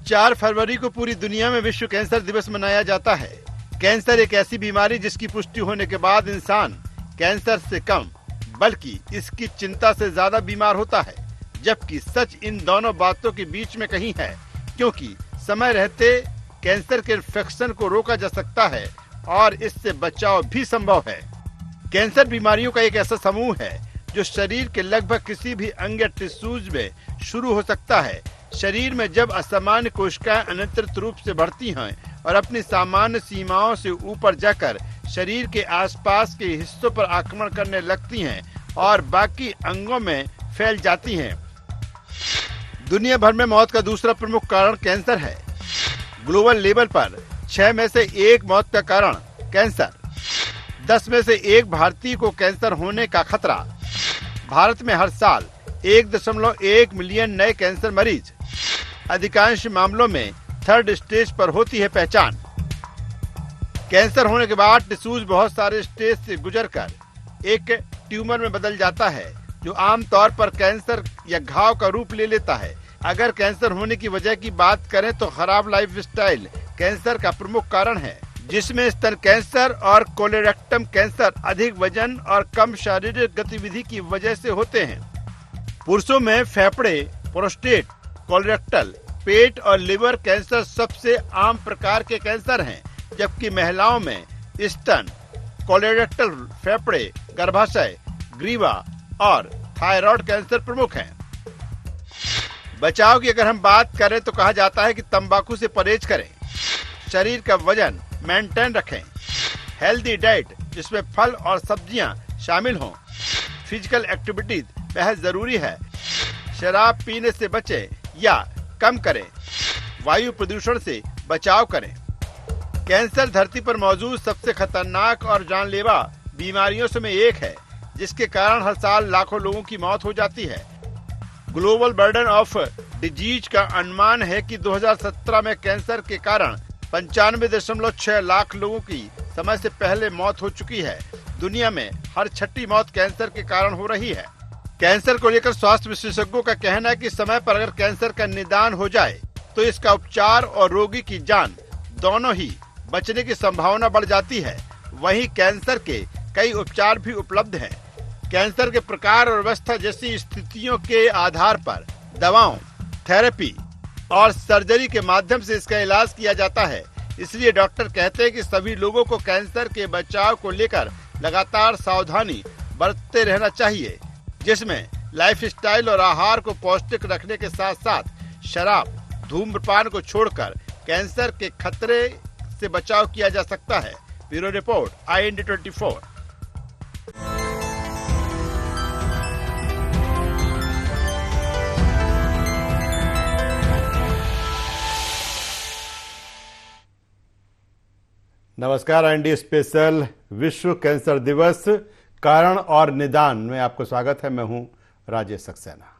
4 फरवरी को पूरी दुनिया में विश्व कैंसर दिवस मनाया जाता है। कैंसर एक ऐसी बीमारी जिसकी पुष्टि होने के बाद इंसान कैंसर से कम बल्कि इसकी चिंता से ज्यादा बीमार होता है, जबकि सच इन दोनों बातों के बीच में कहीं है, क्योंकि समय रहते कैंसर के इन्फेक्शन को रोका जा सकता है और इससे बचाव भी संभव है। कैंसर बीमारियों का एक ऐसा समूह है जो शरीर के लगभग किसी भी अंग या टिश्यूज में शुरू हो सकता है। शरीर में जब असामान्य कोशिकाएं अनियंत्रित रूप से बढ़ती हैं और अपनी सामान्य सीमाओं से ऊपर जाकर शरीर के आसपास के हिस्सों पर आक्रमण करने लगती हैं और बाकी अंगों में फैल जाती हैं। दुनिया भर में मौत का दूसरा प्रमुख कारण कैंसर है। ग्लोबल लेवल पर 6 में से 1 मौत का कारण कैंसर, 10 में से 1 भारतीय को कैंसर होने का खतरा। भारत में हर साल 1.1 मिलियन नए कैंसर मरीज, अधिकांश मामलों में 3rd स्टेज पर होती है पहचान। कैंसर होने के बाद टिश्यूज बहुत सारे स्टेज से गुजरकर एक ट्यूमर में बदल जाता है, जो आमतौर पर कैंसर या घाव का रूप ले लेता है। अगर कैंसर होने की वजह की बात करें तो खराब लाइफस्टाइल कैंसर का प्रमुख कारण है, जिसमें स्तन कैंसर और कोलोरेक्टम कैंसर अधिक वजन और कम शारीरिक गतिविधि की वजह से होते हैं। पुरुषों में फेफड़े, प्रोस्टेट, कोलोरेक्टल, पेट और लिवर कैंसर सबसे आम प्रकार के कैंसर हैं, जबकि महिलाओं में स्तन, कोलोरेक्टल, फेफड़े, गर्भाशय, ग्रीवा और थायराइड कैंसर प्रमुख हैं। बचाव की अगर हम बात करें तो कहा जाता है कि तंबाकू से परहेज करें, शरीर का वजन मेंटेन रखें, हेल्दी डाइट जिसमें फल और सब्जियां शामिल हों, फिजिकल एक्टिविटीज बेहद जरूरी है, शराब पीने से बचें या कम करें, वायु प्रदूषण से बचाव करें। कैंसर धरती पर मौजूद सबसे खतरनाक और जानलेवा बीमारियों से में एक है, जिसके कारण हर साल लाखों लोगों की मौत हो जाती है। ग्लोबल बर्डन ऑफ डिजीज का अनुमान है कि 2017 में कैंसर के कारण 95.6 लाख लोगों की समय से पहले मौत हो चुकी है। दुनिया में हर 6ठी मौत कैंसर के कारण हो रही है। कैंसर को लेकर स्वास्थ्य विशेषज्ञों का कहना है कि समय पर अगर कैंसर का निदान हो जाए तो इसका उपचार और रोगी की जान दोनों ही बचने की संभावना बढ़ जाती है। वहीं कैंसर के कई उपचार भी उपलब्ध हैं। कैंसर के प्रकार और अवस्था जैसी स्थितियों के आधार पर दवाओं, थेरेपी और सर्जरी के माध्यम से इसका इलाज किया जाता है। इसलिए डॉक्टर कहते हैं कि सभी लोगों को कैंसर के बचाव को लेकर लगातार सावधानी बरतते रहना चाहिए, जिसमें लाइफस्टाइल और आहार को पौष्टिक रखने के साथ साथ शराब, धूम्रपान को छोड़कर कैंसर के खतरे से बचाव किया जा सकता है। Bureau report, IND24। नमस्कार, IND स्पेशल विश्व कैंसर दिवस कारण और निदान में आपको स्वागत है। मैं हूं राजेश सक्सेना।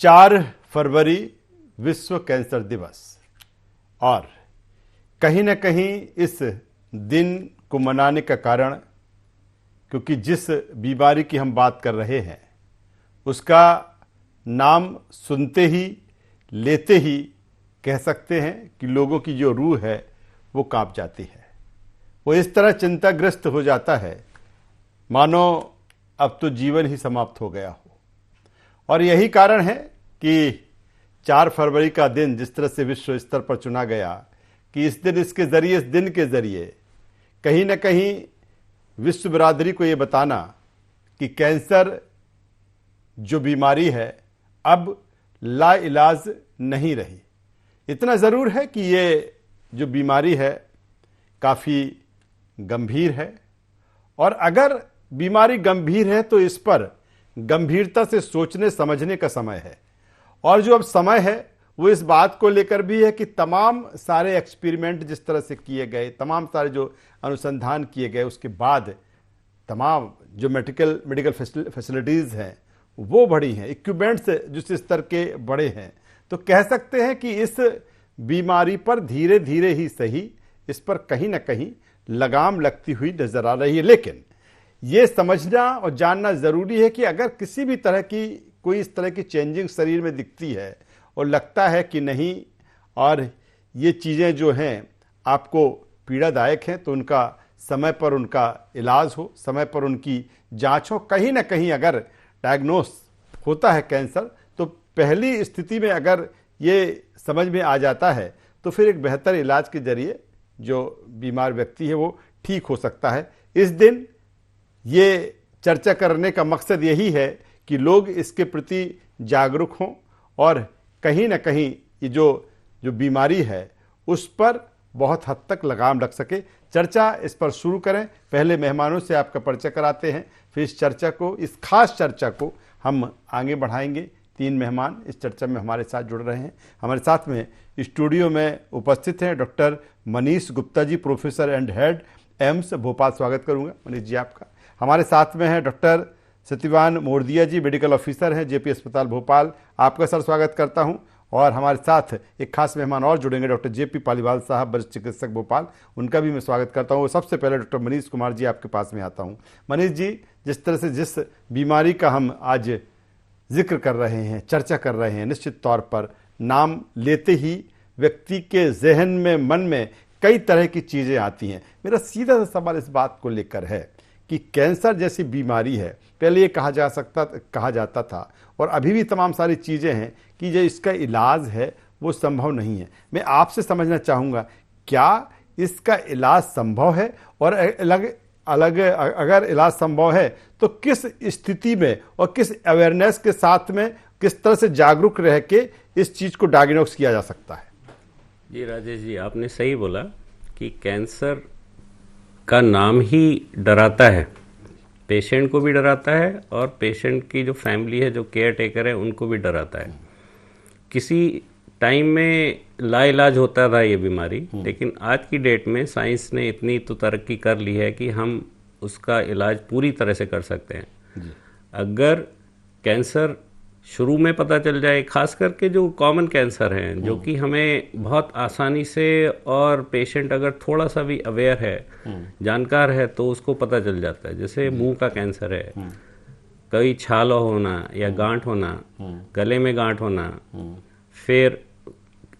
4 फरवरी विश्व कैंसर दिवस, और कहीं न कहीं इस दिन को मनाने का कारण, क्योंकि जिस बीमारी की हम बात कर रहे हैं उसका नाम सुनते ही, लेते ही कह सकते हैं कि लोगों की जो रूह है वो कांप जाती है। वो इस तरह चिंताग्रस्त हो जाता है मानो अब तो जीवन ही समाप्त हो गया हो। और यही कारण है कि 4 फरवरी का दिन जिस तरह से विश्व स्तर पर चुना गया कि इस दिन के जरिए कहीं ना कहीं विश्व बिरादरी को ये बताना कि कैंसर जो बीमारी है अब लाइलाज नहीं रही। इतना ज़रूर है कि ये जो बीमारी है काफ़ी गंभीर है, और अगर बीमारी गंभीर है तो इस पर गंभीरता से सोचने समझने का समय है। और जो अब समय है वो इस बात को लेकर भी है कि तमाम सारे एक्सपेरिमेंट जिस तरह से किए गए, तमाम सारे जो अनुसंधान किए गए, उसके बाद तमाम जो मेडिकल फैसिलिटीज़ हैं वो बढ़ी हैं, इक्विपमेंट्स जिस स्तर के बड़े हैं। तो कह सकते हैं कि इस बीमारी पर धीरे धीरे ही सही इस पर कहीं ना कहीं लगाम लगती हुई नजर आ रही है। लेकिन ये समझना और जानना ज़रूरी है कि अगर किसी भी तरह की कोई इस तरह की चेंजिंग शरीर में दिखती है और लगता है कि नहीं, और ये चीज़ें जो हैं आपको पीड़ादायक हैं, तो उनका समय पर उनका इलाज हो, समय पर उनकी जांच हो। कहीं ना कहीं अगर डायग्नोस होता है कैंसर, तो पहली स्थिति में अगर ये समझ में आ जाता है तो फिर एक बेहतर इलाज के जरिए जो बीमार व्यक्ति है वो ठीक हो सकता है। इस दिन ये चर्चा करने का मकसद यही है कि लोग इसके प्रति जागरूक हों और कहीं ना कहीं ये जो बीमारी है उस पर बहुत हद तक लगाम लग सके। चर्चा इस पर शुरू करें। पहले मेहमानों से आपका परिचय कराते हैं, फिर इस चर्चा को, इस खास चर्चा को हम आगे बढ़ाएंगे। 3 मेहमान इस चर्चा में हमारे साथ जुड़ रहे हैं। हमारे साथ में स्टूडियो में उपस्थित हैं doctor Manish Gupta ji, professor and head AIIMS Bhopal. स्वागत करूंगा मनीष जी आपका। हमारे साथ में हैं doctor Satyawan Mordia ji, medical officer हैं जेपी अस्पताल भोपाल। आपका सर स्वागत करता हूं। और हमारे साथ एक खास मेहमान और जुड़ेंगे, डॉक्टर जेपी पालीवाल साहब, वरिष्ठ चिकित्सक भोपाल। उनका भी मैं स्वागत करता हूं। सबसे पहले डॉक्टर मनीष कुमार जी आपके पास में आता हूं। मनीष जी, जिस तरह से जिस बीमारी का हम आज जिक्र कर रहे हैं, चर्चा कर रहे हैं, निश्चित तौर पर नाम लेते ही व्यक्ति के जहन में, मन में कई तरह की चीज़ें आती हैं। मेरा सीधा सा सवाल इस बात को लेकर है कि कैंसर जैसी बीमारी है, पहले ये कहा जाता था और अभी भी तमाम सारी चीज़ें हैं कि जो इसका इलाज है वो संभव नहीं है। मैं आपसे समझना चाहूँगा, क्या इसका इलाज संभव है, और अगर इलाज संभव है तो किस स्थिति में और किस अवेयरनेस के साथ में, किस तरह से जागरूक रह के इस चीज़ को डायग्नोस किया जा सकता है? जी राजेश जी, आपने सही बोला कि कैंसर का नाम ही डराता है, पेशेंट को भी डराता है और पेशेंट की जो फैमिली है, जो केयर टेकर है, उनको भी डराता है। किसी टाइम में लाइलाज होता था ये बीमारी, लेकिन आज की डेट में साइंस ने इतनी तो तरक्की कर ली है कि हम उसका इलाज पूरी तरह से कर सकते हैं। अगर कैंसर शुरू में पता चल जाए, खास करके जो कॉमन कैंसर हैं, जो कि हमें बहुत आसानी से, और पेशेंट अगर थोड़ा सा भी अवेयर है, जानकार है, तो उसको पता चल जाता है। जैसे मुंह का कैंसर है, कई छाला होना या गांठ होना, गले में गांठ होना, फिर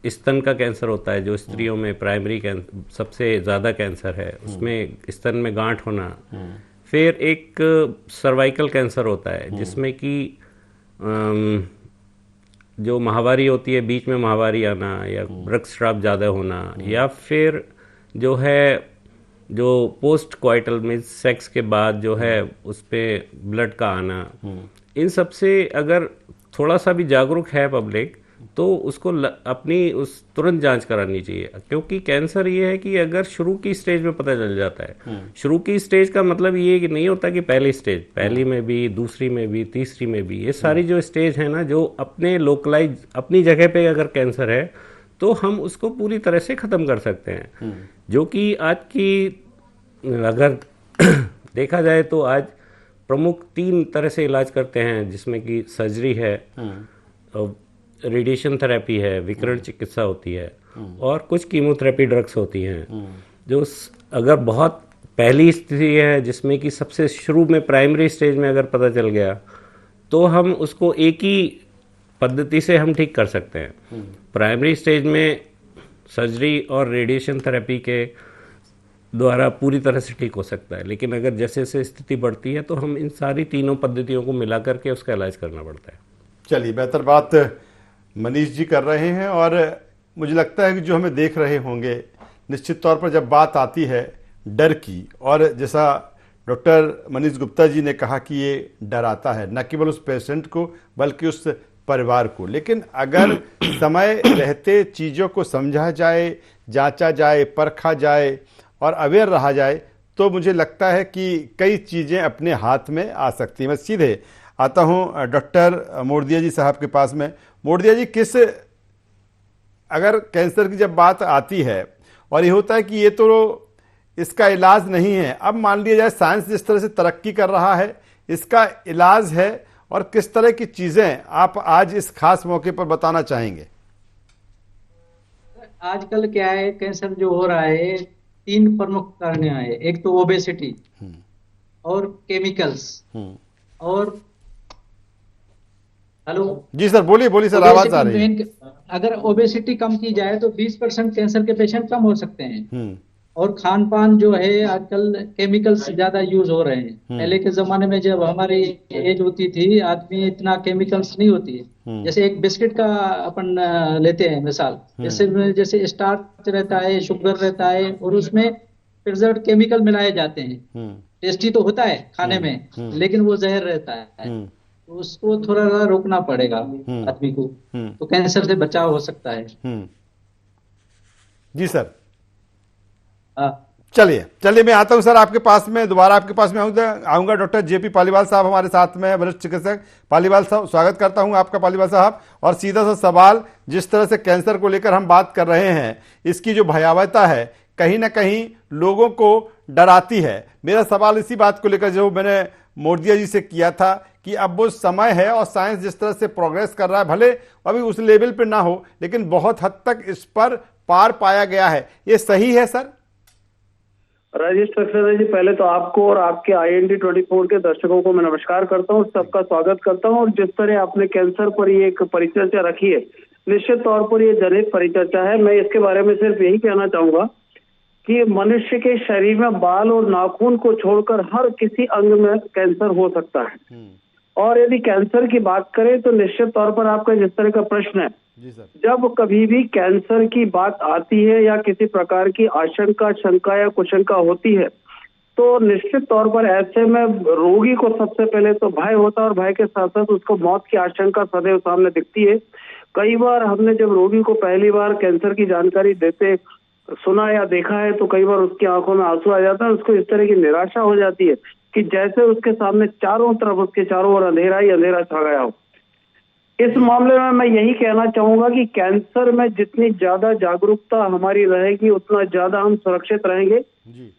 स्तन का कैंसर होता है जो स्त्रियों में प्राइमरी कैंसर सबसे ज़्यादा कैंसर है, उसमें स्तन में गांठ होना, फिर एक सर्वाइकल कैंसर होता है जिसमें कि जो माहवारी होती है, बीच में माहवारी आना या रक्तस्राव ज़्यादा होना, या फिर जो है जो पोस्ट क्वाइटल में सेक्स के बाद जो है उस पर ब्लड का आना, इन सब से अगर थोड़ा सा भी जागरूक है पब्लिक तो उसको अपनी उस तुरंत जांच करानी चाहिए। क्योंकि कैंसर ये है कि अगर शुरू की स्टेज में पता चल जाता है, शुरू की स्टेज का मतलब ये कि नहीं होता कि पहली स्टेज, पहली में भी, दूसरी में भी, तीसरी में भी, ये सारी जो स्टेज है ना, जो अपने लोकलाइज अपनी जगह पे अगर कैंसर है तो हम उसको पूरी तरह से ख़त्म कर सकते हैं। जो कि आज की अगर देखा जाए तो आज प्रमुख 3 तरह से इलाज करते हैं, जिसमें कि सर्जरी है, रेडिएशन थेरेपी है, विकिरण चिकित्सा होती है, और कुछ कीमोथेरेपी ड्रग्स होती हैं। जो अगर बहुत पहली स्थिति है जिसमें कि सबसे शुरू में प्राइमरी स्टेज में अगर पता चल गया तो हम उसको एक ही पद्धति से हम ठीक कर सकते हैं। प्राइमरी स्टेज में सर्जरी और रेडिएशन थेरेपी के द्वारा पूरी तरह से ठीक हो सकता है, लेकिन अगर जैसे जैसे स्थिति बढ़ती है तो हम इन सारी तीनों पद्धतियों को मिला करके उसका इलाज करना पड़ता है। चलिए, बेहतर बात मनीष जी कर रहे हैं, और मुझे लगता है कि जो हमें देख रहे होंगे, निश्चित तौर पर जब बात आती है डर की, और जैसा डॉक्टर मनीष गुप्ता जी ने कहा कि ये डराता है न केवल उस पेशेंट को बल्कि उस परिवार को, लेकिन अगर समय रहते चीज़ों को समझा जाए, जांचा जाए, परखा जाए और अवेयर रहा जाए तो मुझे लगता है कि कई चीज़ें अपने हाथ में आ सकती हैं। मैं सीधे आता हूं डॉक्टर मोरदिया जी साहब के पास में। मोरदिया जी, अगर कैंसर की जब बात आती है और ये होता है कि ये तो इसका इलाज नहीं है, अब मान लिया जाए साइंस जिस तरह से तरक्की कर रहा है, इसका इलाज है, और किस तरह की चीजें आप आज इस खास मौके पर बताना चाहेंगे? आजकल क्या है, कैंसर जो हो रहा है 3 प्रमुख कारण है। एक तो ओबेसिटी और केमिकल्स और हेलो जी सर, बोलिए सर, आवाज आ रही है। अगर ओबेसिटी कम की जाए तो 20% कैंसर के पेशेंट कम हो सकते हैं। हम्म और खान पान जो है आजकल केमिकल्स ज्यादा यूज हो रहे हैं। हम्म पहले के जमाने में जब हमारी एज होती थी, आदमी इतना केमिकल्स नहीं होती है। हम्म जैसे एक बिस्किट का अपन लेते हैं मिसाल, हम्म जैसे स्टार्च रहता है, शुगर रहता है, और उसमें प्रिजर्व केमिकल मिलाए जाते हैं। हम्म टेस्टी तो होता है खाने हम्म में, हम्म लेकिन वो जहर रहता है। हम्म तो उसको थोड़ा सा रोकना पड़ेगा हम्म आदमी को, हम्म तो कैंसर से बचाव हो सकता है। हम्म। जी सर। हाँ। चलिए चलिए, मैं आता हूं सर आपके पास में, दोबारा आपके पास में आऊंगा। डॉक्टर जेपी पालीवाल साहब हमारे साथ में, वरिष्ठ चिकित्सक। पालीवाल साहब, स्वागत करता हूं आपका पालीवाल साहब। और सीधा सा सवाल, जिस तरह से कैंसर को लेकर हम बात कर रहे हैं, इसकी जो भयावहता है कहीं ना कहीं लोगों को डराती है। मेरा सवाल इसी बात को लेकर जो मैंने मोदिया जी से किया था कि अब वो समय है और साइंस जिस तरह से प्रोग्रेस कर रहा है, भले अभी उस लेवल पर ना हो, लेकिन बहुत हद तक इस पर पार पाया गया है। ये सही है सर? राजेश सक्सेना जी, पहले तो आपको और आपके IND24 के दर्शकों को मैं नमस्कार करता हूँ, सबका स्वागत करता हूँ। और जिस तरह आपने कैंसर पर ये एक परिचर्चा रखी है, निश्चित तौर पर ये जनहित परिचर्चा है। मैं इसके बारे में सिर्फ यही कहना चाहूंगा कि मनुष्य के शरीर में बाल और नाखून को छोड़कर हर किसी अंग में कैंसर हो सकता है। और यदि कैंसर की बात करें तो निश्चित तौर पर आपका जिस तरह का प्रश्न है, जी सर। जब कभी भी कैंसर की बात आती है या किसी प्रकार की आशंका, शंका या कुशंका होती है, तो निश्चित तौर पर ऐसे में रोगी को सबसे पहले तो भय होता है, और भय के साथ साथ उसको मौत की आशंका सदैव सामने दिखती है। कई बार हमने जब रोगी को पहली बार कैंसर की जानकारी देते सुना या देखा है, तो कई बार उसकी आंखों में आंसू आ जाता है। उसको इस तरह की निराशा हो जाती है कि जैसे उसके सामने चारों तरफ, उसके चारों ओर अंधेरा ही अंधेरा छा गया हो। इस मामले में मैं यही कहना चाहूंगा कि कैंसर में जितनी ज्यादा जागरूकता हमारी रहेगी, उतना ज्यादा हम सुरक्षित रहेंगे। जी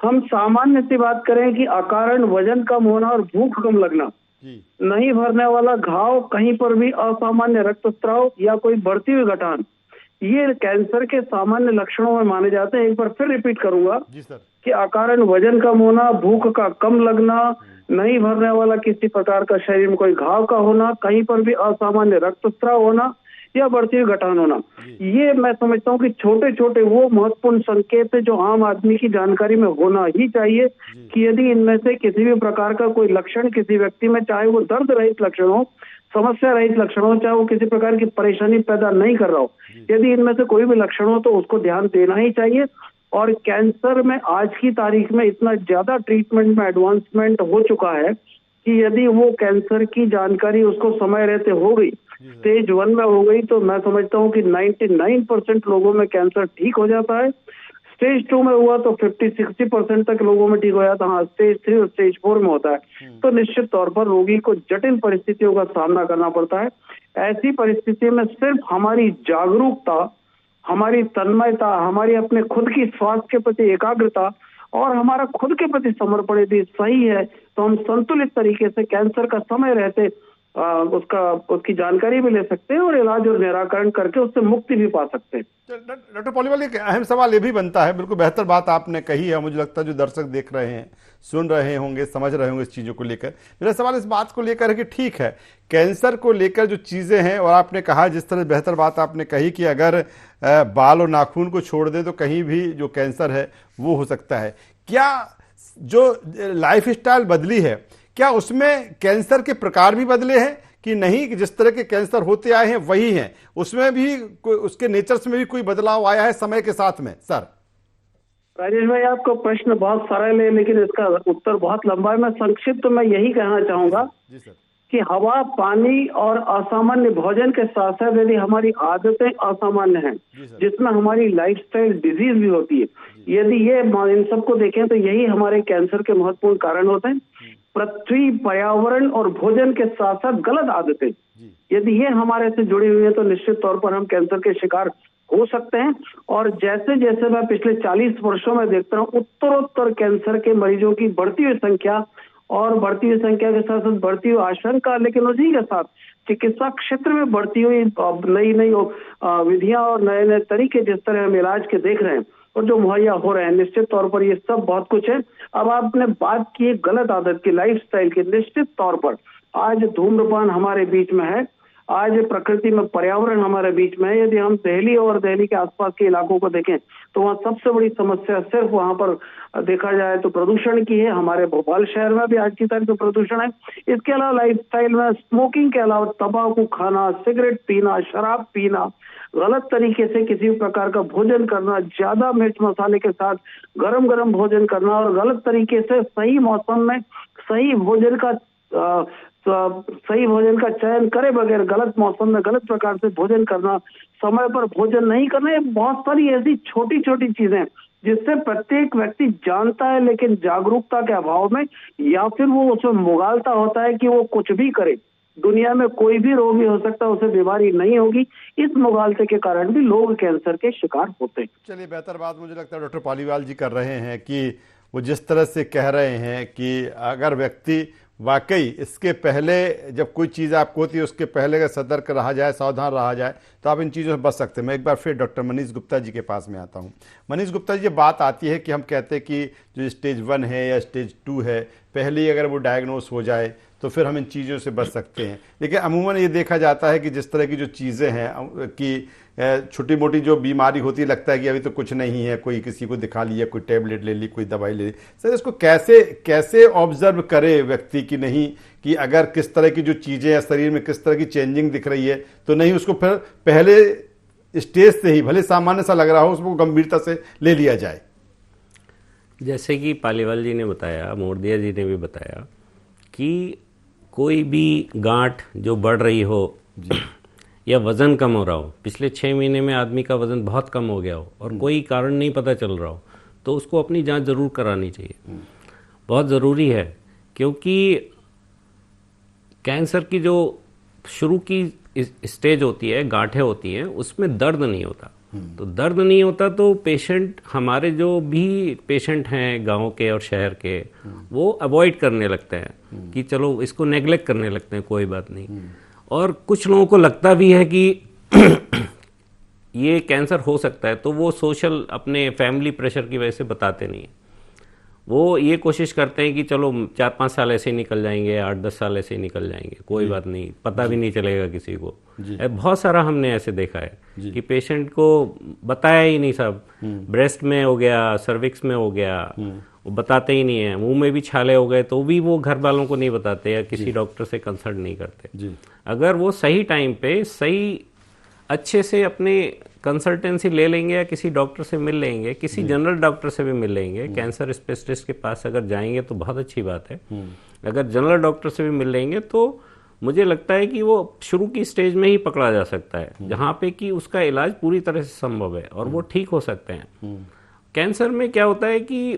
हम सामान्य सी बात करें कि अकारण वजन कम होना और भूख कम लगना, जी नहीं भरने वाला घाव, कहीं पर भी असामान्य रक्तस्राव या कोई बढ़ती हुई घटान, ये कैंसर के सामान्य लक्षणों में माने जाते हैं। एक बार फिर रिपीट करूंगा जी सर। कि अकारण वजन कम होना, भूख का कम लगना, नहीं भरने वाला किसी प्रकार का शरीर में कोई घाव का होना, कहीं पर भी असामान्य रक्तस्राव होना या बढ़ती हुई घटान होना, ये मैं समझता हूँ कि छोटे छोटे वो महत्वपूर्ण संकेत है जो आम आदमी की जानकारी में होना ही चाहिए। कि यदि इनमें से किसी भी प्रकार का कोई लक्षण किसी व्यक्ति में, चाहे वो दर्द रहित लक्षण हो, समस्या रहित लक्षण हो, चाहे वो किसी प्रकार की परेशानी पैदा नहीं कर रहा हो, यदि इनमें से कोई भी लक्षण हो तो उसको ध्यान देना ही चाहिए। और कैंसर में आज की तारीख में इतना ज्यादा ट्रीटमेंट में एडवांसमेंट हो चुका है कि यदि वो कैंसर की जानकारी उसको समय रहते हो गई, स्टेज 1 में हो गई, तो मैं समझता हूँ कि 99% लोगों में कैंसर ठीक हो जाता है। स्टेज 2 में हुआ तो 50-60% तक लोगों में ठीक हो जाता है। हाँ, स्टेज 3 और स्टेज 4 में होता है तो निश्चित तौर पर रोगी को जटिल परिस्थितियों का सामना करना पड़ता है। ऐसी परिस्थिति में सिर्फ हमारी जागरूकता, हमारी तन्मयता, हमारी अपने खुद की स्वास्थ्य के प्रति एकाग्रता और हमारा खुद के प्रति समर्पण यदि सही है, तो हम संतुलित तरीके से कैंसर का समय रहते उसकी जानकारी भी ले सकते हैं और इलाज और निराकरण करके उससे मुक्ति भी पा सकते हैं। डॉक्टर पालीवाल, एक अहम सवाल ये भी बनता है, बिल्कुल बेहतर बात आपने कही है। मुझे लगता है जो दर्शक देख रहे हैं, सुन रहे होंगे, समझ रहे होंगे इस चीज़ों को लेकर। मेरा सवाल इस बात को लेकर है कि ठीक है, कैंसर को लेकर जो चीज़ें हैं, और आपने कहा जिस तरह बेहतर बात आपने कही कि अगर बाल और नाखून को छोड़ दे तो कहीं भी जो कैंसर है वो हो सकता है। क्या जो लाइफ स्टाइल बदली है, क्या उसमें कैंसर के प्रकार भी बदले हैं कि नहीं, कि जिस तरह के कैंसर होते आए हैं वही हैं, उसमें भी उसके नेचर्स में भी कोई बदलाव आया है समय के साथ में? सर राजेश भाई, आपका प्रश्न बहुत सरल है लेकिन इसका उत्तर बहुत लंबा है। मैं संक्षिप्त में यही कहना चाहूंगा जी सर, कि हवा, पानी और असामान्य भोजन के साथ साथ यदि हमारी आदतें असामान्य हैं, जिसमें हमारी लाइफस्टाइल डिजीज भी होती है, यदि ये इन सबको देखें तो यही हमारे कैंसर के महत्वपूर्ण कारण होते हैं। पृथ्वी, पर्यावरण और भोजन के साथ साथ गलत आदतें, यदि ये हमारे से जुड़ी हुई है तो निश्चित तौर पर हम कैंसर के शिकार हो सकते हैं। और जैसे जैसे मैं पिछले 40 वर्षों में देखता हूँ, उत्तरोत्तर कैंसर के मरीजों की बढ़ती हुई संख्या, और बढ़ती हुई संख्या के साथ साथ बढ़ती हुई आशंका, लेकिन उसी के साथ चिकित्सा क्षेत्र में बढ़ती हुई नई नई विधियां और नए नए तरीके जिस तरह हम इलाज के देख रहे हैं और जो मुहैया हो रहे हैं, निश्चित तौर पर ये सब बहुत कुछ है। अब आपने बात की गलत आदत की, लाइफस्टाइल की, निश्चित तौर पर आज धूम्रपान हमारे बीच में है। आज प्रकृति में पर्यावरण हमारे बीच में है। यदि हम दिल्ली और दिल्ली के आसपास के इलाकों को देखें तो वहाँ सबसे बड़ी समस्या सिर्फ वहाँ पर देखा जाए तो प्रदूषण की है। हमारे भोपाल शहर में भी आज की तारीख में प्रदूषण है। इसके अलावा लाइफस्टाइल में स्मोकिंग के अलावा तंबाकू खाना, सिगरेट पीना, शराब पीना, गलत तरीके से किसी भी प्रकार का भोजन करना, ज्यादा मिर्च मसाले के साथ गरम गरम भोजन करना और गलत तरीके से सही मौसम में सही भोजन का चयन करे बगैर गलत मौसम में गलत प्रकार से भोजन करना, समय पर भोजन नहीं करना, ये बहुत सारी ऐसी छोटी छोटी चीजें जिससे प्रत्येक व्यक्ति जानता है लेकिन जागरूकता के अभाव में या फिर वो उसमें मुगालता होता है कि वो कुछ भी करे। दुनिया में कोई भी रोगी हो सकता है, उसे बीमारी नहीं होगी। इस मुगालते के कारण भी लोग कैंसर के शिकार होते हैं। चलिए, बेहतर बात मुझे लगता है डॉक्टर पालीवाल जी कर रहे हैं कि वो जिस तरह से कह रहे हैं कि अगर व्यक्ति वाकई इसके पहले जब कोई चीज़ आपको होती है उसके पहले अगर सतर्क रहा जाए, सावधान रहा जाए तो आप इन चीज़ों से बच सकते हैं। मैं एक बार फिर डॉक्टर मनीष गुप्ता जी के पास में आता हूँ। मनीष गुप्ता जी, ये बात आती है कि हम कहते हैं कि जो स्टेज 1 है या स्टेज 2 है, पहले ही अगर वो डायग्नोस हो जाए तो फिर हम इन चीज़ों से बच सकते हैं। लेकिन अमूमन ये देखा जाता है कि जिस तरह की जो चीज़ें हैं कि छोटी मोटी जो बीमारी होती है, लगता है कि अभी तो कुछ नहीं है, कोई किसी को दिखा लिया, कोई टैबलेट ले ली, कोई दवाई ले ली। सर, इसको कैसे ऑब्जर्व करे व्यक्ति की नहीं कि अगर किस तरह की जो चीज़ें हैं शरीर में, किस तरह की चेंजिंग दिख रही है, तो नहीं उसको फिर पहले स्टेज से ही भले सामान्य सा लग रहा हो उसको गंभीरता से ले लिया जाए। जैसे कि पालीवाल जी ने बताया, मोरदिया जी ने भी बताया कि कोई भी गांठ जो बढ़ रही हो या वज़न कम हो रहा हो, पिछले 6 महीने में आदमी का वज़न बहुत कम हो गया हो और कोई कारण नहीं पता चल रहा हो, तो उसको अपनी जांच ज़रूर करानी चाहिए। बहुत ज़रूरी है, क्योंकि कैंसर की जो शुरू की स्टेज होती है, गांठें होती हैं, उसमें दर्द नहीं होता। तो दर्द नहीं होता तो पेशेंट, हमारे जो भी पेशेंट हैं गांव के और शहर के, वो अवॉइड करने लगते हैं कि चलो इसको नेग्लेक्ट करने लगते हैं, कोई बात नहीं। और कुछ लोगों को लगता भी है कि ये कैंसर हो सकता है, तो वो सोशल अपने फैमिली प्रेशर की वजह से बताते नहीं हैं। वो ये कोशिश करते हैं कि चलो 4-5 साल ऐसे ही निकल जाएंगे, 8-10 साल ऐसे ही निकल जाएंगे, कोई बात नहीं, पता भी नहीं चलेगा किसी को। बहुत सारा हमने ऐसे देखा है कि पेशेंट को बताया ही नहीं, सब ब्रेस्ट में हो गया, सर्विक्स में हो गया, वो बताते ही नहीं है, मुंह में भी छाले हो गए तो भी वो घर वालों को नहीं बताते या किसी डॉक्टर से कंसल्ट नहीं करते। अगर वो सही टाइम पे सही अच्छे से अपने कंसल्टेंसी ले लेंगे या किसी डॉक्टर से मिल लेंगे, किसी जनरल डॉक्टर से भी मिल लेंगे, कैंसर स्पेशलिस्ट के पास अगर जाएंगे तो बहुत अच्छी बात है। अगर जनरल डॉक्टर से भी मिल लेंगे तो मुझे लगता है कि वो शुरू की स्टेज में ही पकड़ा जा सकता है, जहाँ पे कि उसका इलाज पूरी तरह से संभव है और वो ठीक हो सकते हैं। कैंसर में क्या होता है कि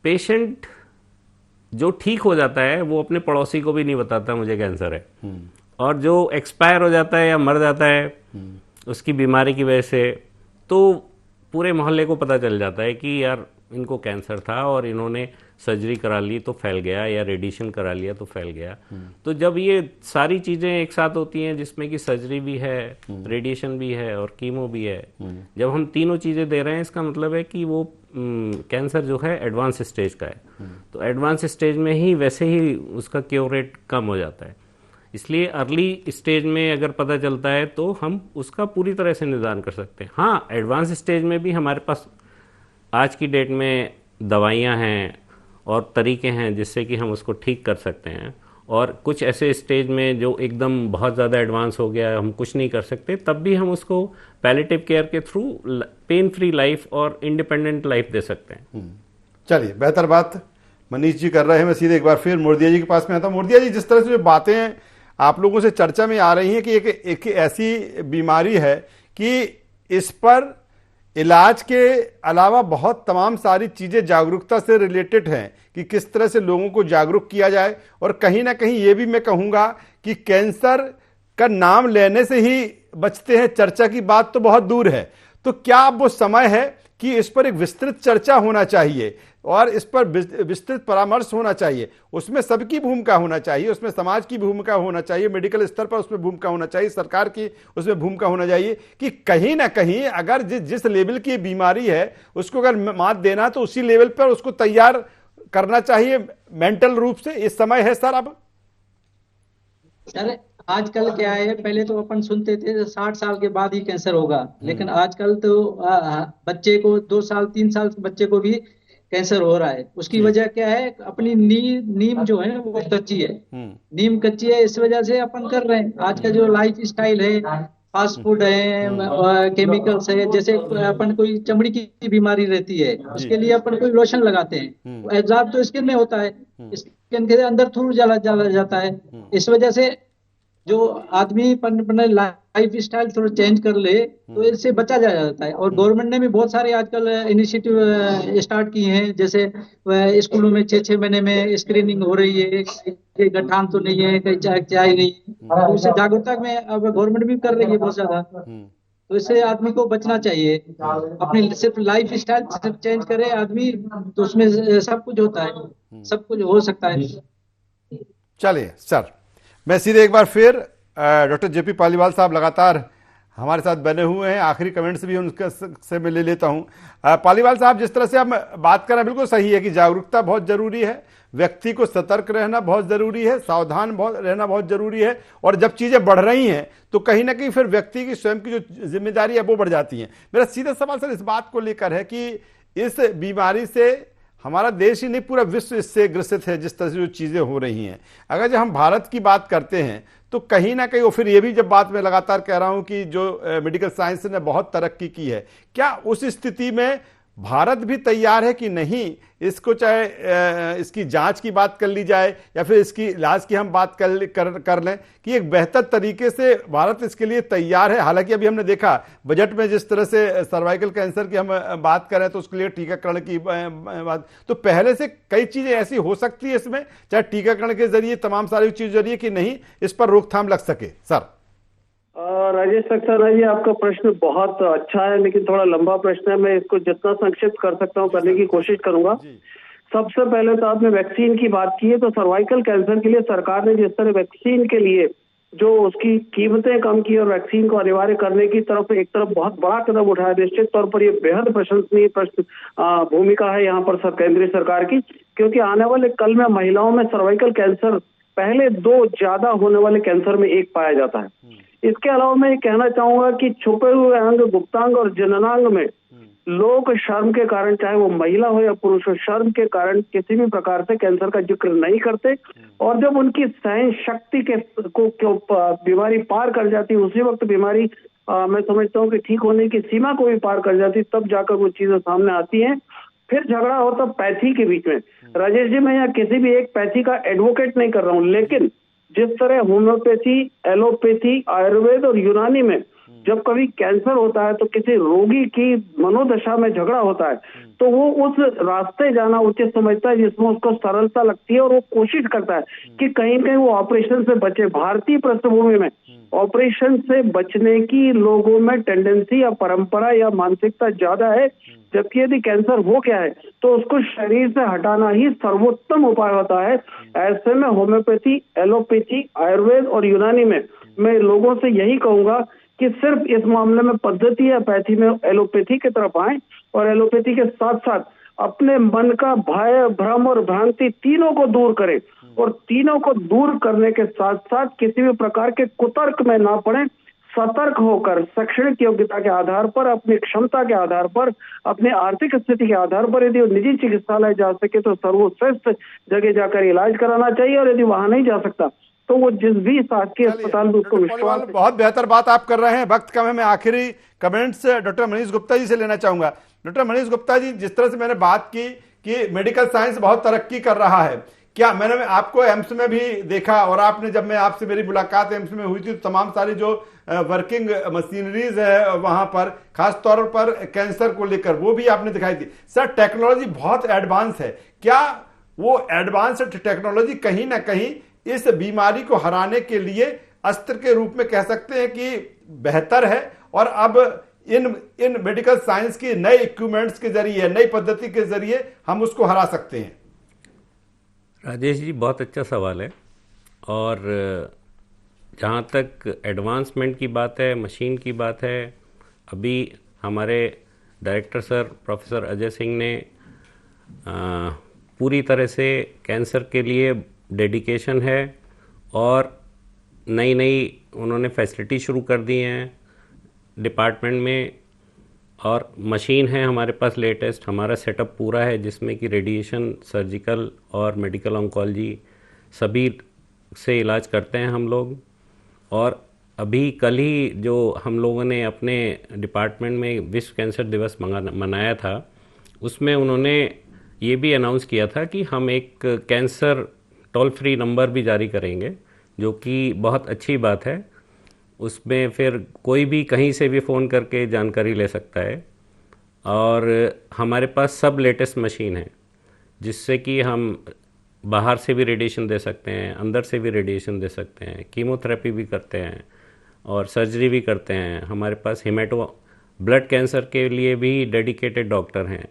पेशेंट जो ठीक हो जाता है वो अपने पड़ोसी को भी नहीं बताता मुझे कैंसर है, और जो एक्सपायर हो जाता है या मर जाता है उसकी बीमारी की वजह से, तो पूरे मोहल्ले को पता चल जाता है कि यार इनको कैंसर था और इन्होंने सर्जरी करा ली तो फैल गया, या रेडिएशन करा लिया तो फैल गया। तो जब ये सारी चीज़ें एक साथ होती हैं, जिसमें कि सर्जरी भी है, रेडिएशन भी है और कीमो भी है, जब हम तीनों चीज़ें दे रहे हैं, इसका मतलब है कि वो कैंसर जो है एडवांस स्टेज का है। तो एडवांस स्टेज में ही वैसे ही उसका क्योर रेट कम हो जाता है। इसलिए अर्ली स्टेज में अगर पता चलता है तो हम उसका पूरी तरह से निदान कर सकते हैं। हाँ, एडवांस स्टेज में भी हमारे पास आज की डेट में दवाइयाँ हैं और तरीके हैं जिससे कि हम उसको ठीक कर सकते हैं, और कुछ ऐसे स्टेज में जो एकदम बहुत ज़्यादा एडवांस हो गया, हम कुछ नहीं कर सकते, तब भी हम उसको पैलिएटिव केयर के थ्रू पेन फ्री लाइफ और इंडिपेंडेंट लाइफ दे सकते हैं। चलिए, बेहतर बात मनीष जी कर रहे हैं। मैं सीधे एक बार फिर मोरदिया जी के पास में आता हूँ। मोरदिया जी, जिस तरह से जो बातें आप लोगों से चर्चा में आ रही हैं कि एक ऐसी बीमारी है कि इस पर इलाज के अलावा बहुत तमाम सारी चीज़ें जागरूकता से रिलेटेड हैं कि किस तरह से लोगों को जागरूक किया जाए, और कहीं ना कहीं ये भी मैं कहूँगा कि कैंसर का नाम लेने से ही बचते हैं, चर्चा की बात तो बहुत दूर है। तो क्या अब वो समय है कि इस पर एक विस्तृत चर्चा होना चाहिए और इस पर विस्तृत परामर्श होना चाहिए, उसमें सबकी भूमिका होना चाहिए, उसमें समाज की भूमिका होना चाहिए, मेडिकल स्तर पर उसमें भूमिका होना चाहिए, सरकार की उसमें भूमिका होना चाहिए कि कहीं ना कहीं अगर जिस लेवल की बीमारी है उसको अगर मात देना तो उसी लेवल पर उसको तैयार करना चाहिए मेंटल रूप से। इस समय है सर अब? सर, आजकल क्या है, पहले तो अपन सुनते थे 60 साल के बाद ही कैंसर होगा, लेकिन आजकल तो बच्चे को 2 साल 3 साल के बच्चे को भी कैंसर हो रहा है। उसकी जी। वजह क्या है, अपनी नीम जो है वो कच्ची है। नीम कच्ची है, इस वजह से अपन कर रहे हैं। आज का जो लाइफ स्टाइल है, फास्ट फूड है, केमिकल्स है, जैसे अपन कोई चमड़ी की बीमारी रहती है, उसके लिए अपन कोई लोशन लगाते हैं, एब्जॉर्ब तो स्किन में होता है, स्किन के अंदर थ्रू जला जला जाता है। इस वजह से जो आदमी अपना लाइफ स्टाइल थोड़ा चेंज कर ले तो इससे बचा जा जाता है। और गवर्नमेंट ने भी बहुत सारे आजकल इनिशिएटिव स्टार्ट किए हैं, जैसे स्कूलों में 6-6 महीने में स्क्रीनिंग हो रही है, कहीं गठान तो नहीं है, कहीं चाय चाय नहीं है, तो उससे जागरूकता में अब गवर्नमेंट भी कर रही है बहुत ज्यादा। तो इससे आदमी को बचना चाहिए। अपनी सिर्फ लाइफ स्टाइल सिर्फ चेंज करे आदमी, तो उसमें सब कुछ होता है, सब कुछ हो सकता है। चलिए सर, मैं सीधे एक बार फिर डॉक्टर जेपी पालीवाल साहब लगातार हमारे साथ बने हुए हैं, आखिरी कमेंट्स भी उनके से मैं ले लेता हूं। पालीवाल साहब, जिस तरह से आप बात कर रहे हैं बिल्कुल सही है कि जागरूकता बहुत जरूरी है, व्यक्ति को सतर्क रहना बहुत जरूरी है, सावधान रहना बहुत जरूरी है। और जब चीजें बढ़ रही हैं तो कहीं ना कहीं फिर व्यक्ति की स्वयं की जो जिम्मेदारी है वो बढ़ जाती है। मेरा सीधा सवाल सर इस बात को लेकर है कि इस बीमारी से हमारा देश ही नहीं पूरा विश्व इससे ग्रसित है, जिस तरह से जो चीजें हो रही हैं। अगर जब हम भारत की बात करते हैं तो कहीं ना कहीं, और फिर ये भी जब बात मैं लगातार कह रहा हूं कि जो मेडिकल साइंस ने बहुत तरक्की की है, क्या उस स्थिति में भारत भी तैयार है कि नहीं इसको, चाहे इसकी जांच की बात कर ली जाए या फिर इसकी इलाज की हम बात कर लें, कि एक बेहतर तरीके से भारत इसके लिए तैयार है? हालांकि अभी हमने देखा बजट में जिस तरह से सर्वाइकल कैंसर की हम बात करें तो उसके लिए टीकाकरण की बात, तो पहले से कई चीजें ऐसी हो सकती है इसमें, चाहे टीकाकरण के जरिए, तमाम सारी चीजों के जरिए, कि नहीं इस पर रोकथाम लग सके। सर राजेश सक्सेना जी, आपका प्रश्न बहुत अच्छा है, लेकिन थोड़ा लंबा प्रश्न है। मैं इसको जितना संक्षिप्त कर सकता हूँ करने की कोशिश करूंगा। सबसे पहले तो आपने वैक्सीन की बात की है, तो सर्वाइकल कैंसर के लिए सरकार ने जिस तरह वैक्सीन के लिए जो उसकी कीमतें कम की और वैक्सीन को अनिवार्य करने की तरफ एक तरफ बहुत बड़ा कदम उठाया, निश्चित तौर पर यह बेहद प्रशंसनीय भूमिका है यहाँ पर केंद्रीय सरकार की। क्योंकि आने वाले कल में महिलाओं में सर्वाइकल कैंसर पहले 2 ज्यादा होने वाले कैंसर में एक पाया जाता है। इसके अलावा मैं ये कहना चाहूंगा कि छुपे हुए अंग, गुप्तांग और जननांग में लोग शर्म के कारण, चाहे वो महिला हो या पुरुष हो, शर्म के कारण किसी भी प्रकार से कैंसर का जिक्र नहीं करते। और जब उनकी सहन शक्ति को बीमारी पार कर जाती, उसी वक्त बीमारी मैं समझता हूँ कि ठीक होने की सीमा को भी पार कर जाती, तब जाकर वो चीजें सामने आती हैं। फिर झगड़ा होता पैथी के बीच में। राजेश जी, मैं यहाँ किसी भी एक पैथी का एडवोकेट नहीं कर रहा हूँ, लेकिन जिस तरह होम्योपैथी, एलोपैथी, आयुर्वेद और यूनानी में जब कभी कैंसर होता है तो किसी रोगी की मनोदशा में झगड़ा होता है, तो वो उस रास्ते जाना उचित समझता है जिसमें उसको सरलता लगती है, और वो कोशिश करता है कि कहीं कहीं वो ऑपरेशन से बचे। भारतीय पृष्ठभूमि में ऑपरेशन से बचने की लोगों में टेंडेंसी या परंपरा या मानसिकता ज्यादा है, जबकि यदि कैंसर हो गया है तो उसको शरीर से हटाना ही सर्वोत्तम उपाय होता है। ऐसे में होम्योपैथी, एलोपैथी, आयुर्वेद और यूनानी में मैं लोगों से यही कहूंगा कि सिर्फ इस मामले में पद्धति या पैथी में एलोपैथी की तरफ आए, और एलोपैथी के साथ साथ अपने मन का भय, भ्रम और भ्रांति तीनों को दूर करें। और तीनों को दूर करने के साथ साथ किसी भी प्रकार के कुतर्क में ना पड़े, सतर्क होकर शैक्षणिक योग्यता के आधार पर, अपनी क्षमता के आधार पर, अपने आर्थिक स्थिति के आधार पर यदि निजी चिकित्सालय जा सके तो सर्वश्रेष्ठ जगह जाकर इलाज कराना चाहिए, और यदि वहां नहीं जा सकता तो वो जिस भी शासकीय अस्पताल में उसको विश्वास। बहुत बेहतर बात आप कर रहे हैं। वक्त कम है, मैं आखिरी कमेंट्स डॉक्टर मनीष गुप्ता जी से लेना चाहूंगा। डॉक्टर मनीष गुप्ता जी, जिस तरह से मैंने बात की कि मेडिकल साइंस बहुत तरक्की कर रहा है, क्या मैंने आपको एम्स में भी देखा, और आपने, जब मैं आपसे मेरी मुलाकात एम्स में हुई थी तो तमाम सारी जो वर्किंग मशीनरीज है वहां पर, खास तौर पर कैंसर को लेकर, वो भी आपने दिखाई दी। सर, टेक्नोलॉजी बहुत एडवांस है, क्या वो एडवांस टेक्नोलॉजी कहीं ना कहीं इस बीमारी को हराने के लिए अस्त्र के रूप में कह सकते हैं कि बेहतर है, और अब इन मेडिकल साइंस की नए इक्विपमेंट्स के जरिए, नई पद्धति के जरिए हम उसको हरा सकते हैं? राजेश जी, बहुत अच्छा सवाल है। और जहाँ तक एडवांसमेंट की बात है, मशीन की बात है, अभी हमारे director sir professor Ajay Singh ने पूरी तरह से कैंसर के लिए डेडिकेशन है, और नई नई उन्होंने फैसिलिटी शुरू कर दी हैं डिपार्टमेंट में, और मशीन है हमारे पास लेटेस्ट, हमारा सेटअप पूरा है जिसमें कि रेडिएशन, सर्जिकल और मेडिकल ऑन्कोलॉजी सभी से इलाज करते हैं हम लोग। और अभी कल ही जो हम लोगों ने अपने डिपार्टमेंट में विश्व कैंसर दिवस मनाया था, उसमें उन्होंने ये भी अनाउंस किया था कि हम एक कैंसर टोल फ्री नंबर भी जारी करेंगे, जो कि बहुत अच्छी बात है। उसमें फिर कोई भी कहीं से भी फ़ोन करके जानकारी ले सकता है। और हमारे पास सब लेटेस्ट मशीन है जिससे कि हम बाहर से भी रेडिएशन दे सकते हैं, अंदर से भी रेडिएशन दे सकते हैं, कीमोथेरेपी भी करते हैं और सर्जरी भी करते हैं। हमारे पास ब्लड कैंसर के लिए भी डेडिकेटेड डॉक्टर हैं।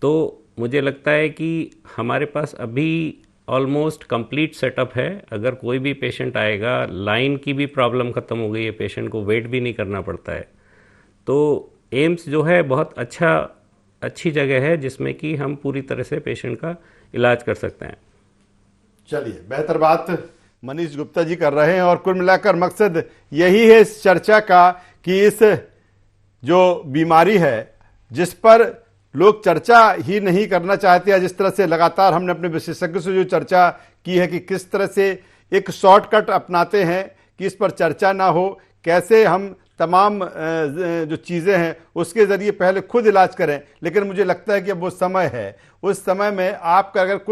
तो मुझे लगता है कि हमारे पास अभी ऑलमोस्ट कंप्लीट सेटअप है। अगर कोई भी पेशेंट आएगा, लाइन की भी प्रॉब्लम ख़त्म हो गई है, पेशेंट को वेट भी नहीं करना पड़ता है। तो एम्स जो है बहुत अच्छी जगह है जिसमें कि हम पूरी तरह से पेशेंट का इलाज कर सकते हैं। चलिए, बेहतर बात मनीष गुप्ता जी कर रहे हैं और कुल मिलाकर मकसद यही है इस चर्चा का कि इस जो बीमारी है जिस पर लोग चर्चा ही नहीं करना चाहते, या जिस तरह से लगातार हमने अपने विशेषज्ञों से जो चर्चा की है कि किस तरह से एक शॉर्टकट अपनाते हैं कि इस पर चर्चा ना हो, कैसे हम तमाम जो चीज़ें हैं उसके ज़रिए पहले खुद इलाज करें। लेकिन मुझे लगता है कि अब वो समय है, उस समय में आपका अगर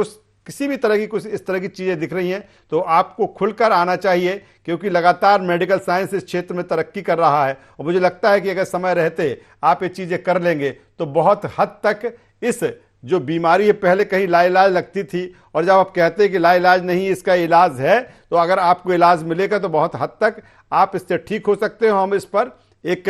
किसी भी तरह की कुछ इस तरह की चीज़ें दिख रही हैं तो आपको खुलकर आना चाहिए, क्योंकि लगातार मेडिकल साइंस इस क्षेत्र में तरक्की कर रहा है। और मुझे लगता है कि अगर समय रहते आप ये चीज़ें कर लेंगे तो बहुत हद तक इस जो बीमारी है पहले कहीं लाइलाज लगती थी, और जब आप कहते हैं कि लाइलाज नहीं इसका इलाज है, तो अगर आपको इलाज मिलेगा तो बहुत हद तक आप इससे ठीक हो सकते हो। हम इस पर एक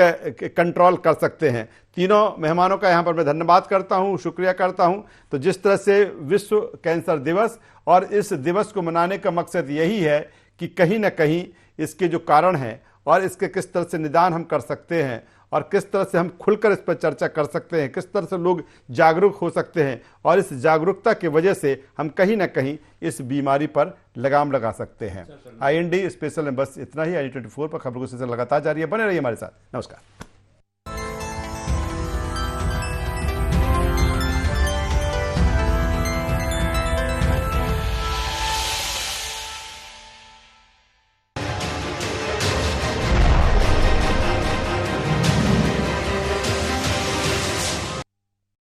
कंट्रोल कर सकते हैं। तीनों मेहमानों का यहाँ पर मैं धन्यवाद करता हूँ, शुक्रिया करता हूँ। तो जिस तरह से विश्व कैंसर दिवस, और इस दिवस को मनाने का मकसद यही है कि कहीं ना कहीं इसके जो कारण हैं और इसके किस तरह से निदान हम कर सकते हैं, और किस तरह से हम खुलकर इस पर चर्चा कर सकते हैं, किस तरह से लोग जागरूक हो सकते हैं, और इस जागरूकता की वजह से हम कहीं ना कहीं इस बीमारी पर लगाम लगा सकते हैं। IND स्पेशल में बस इतना ही। IND 24 पर खबरों से लगातार जारी है, बने रहिए हमारे साथ। नमस्कार।